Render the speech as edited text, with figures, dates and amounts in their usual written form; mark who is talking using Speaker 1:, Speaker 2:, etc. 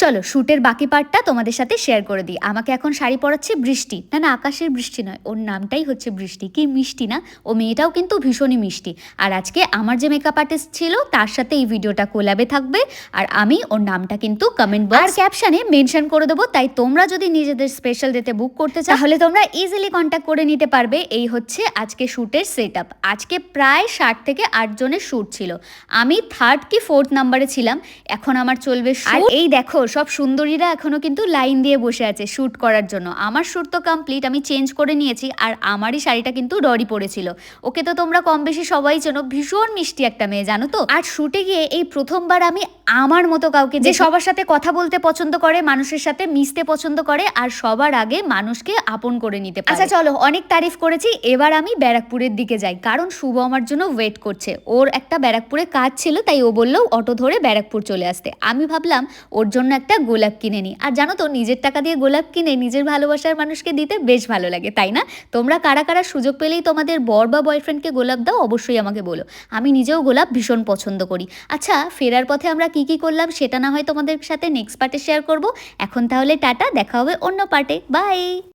Speaker 1: চলো শুটের বাকি পার্টটা তোমাদের সাথে শেয়ার করে দিই। আমাকে এখন শাড়ি পরাচ্ছে বৃষ্টি, না না আকাশের বৃষ্টি নয়, ওর নামটাই হচ্ছে বৃষ্টি। কি মিষ্টি না, ও মেয়েটাও কিন্তু ভীষণই মিষ্টি। আর আজকে আমার যে মেকআপ আর্টিস্ট ছিল তার সাথে এই ভিডিওটা কোলাবে থাকবে, আর আমি ওর নামটা কিন্তু কমেন্ট বক্স আর ক্যাপশনে মেনশন করে দেবো। তাই তোমরা যদি নিজেদের স্পেশাল ডেতে বুক করতে চাও তাহলে তোমরা ইজিলি কন্ট্যাক্ট করে নিতে পারবে। এই হচ্ছে আজকে শুটের সেট আপ। আজকে প্রায় 60 থেকে 8 জনের শুট ছিল, আমি 3rd কি 4th নাম্বারে ছিলাম। এখন আমার চলবে আর এই দেখো সব সুন্দরীরা এখনো কিন্তু লাইন দিয়ে বসে আছে শ্যুট করার জন্য। আমার শ্যুট তো কমপ্লিট, আমি চেঞ্জ করে নিয়েছি, আর আমারই শাড়িটা কিন্তু ডরি পড়েছিল। ওকে তো তোমরা কম বেশি সবাই চেনো, ভীষণ মিষ্টি একটা মেয়ে জানো তো। আর শ্যুটে গিয়ে এই প্রথমবার আমি আমার মতো কাউকে, যে সবার সাথে কথা বলতে পছন্দ করে, মানুষের সাথে মিশতে পছন্দ করে, আর সবার আগে মানুষকে আপন করে নিতে পারে। আচ্ছা চলো, অনেক তারিফ করেছি, এবার আমি ব্যারাকপুরের দিকে যাই, কারণ শুভ আমার জন্য ওয়েট করছে। ওর একটা ব্যারাকপুরে কাজ ছিল, তাই ও বললো অটো ধরে ব্যারাকপুর চলে আসতে। আমি ভাবলাম ওর জন্য একটা গোলাপ কিনে নিই। আর জানো তো, নিজের টাকা দিয়ে গোলাপ কিনে নিজের ভালোবাসার মানুষকে দিতে বেশ ভালো লাগে, তাই না? তোমরা কারা কারা সুযোগ পেলেই তোমাদের বর বা বয়ফ্রেন্ডকে গোলাপ দাও, অবশ্যই আমাকে বলো। আমি নিজেও গোলাপ ভীষণ পছন্দ করি। আচ্ছা, ফেরার পথে আমরা কি কি করলাম সেটা না হয় তোমাদের সাথে নেক্সট পার্টে শেয়ার করব। এখন তাহলে টাটা, দেখা হবে অন্য পার্টে, বাই।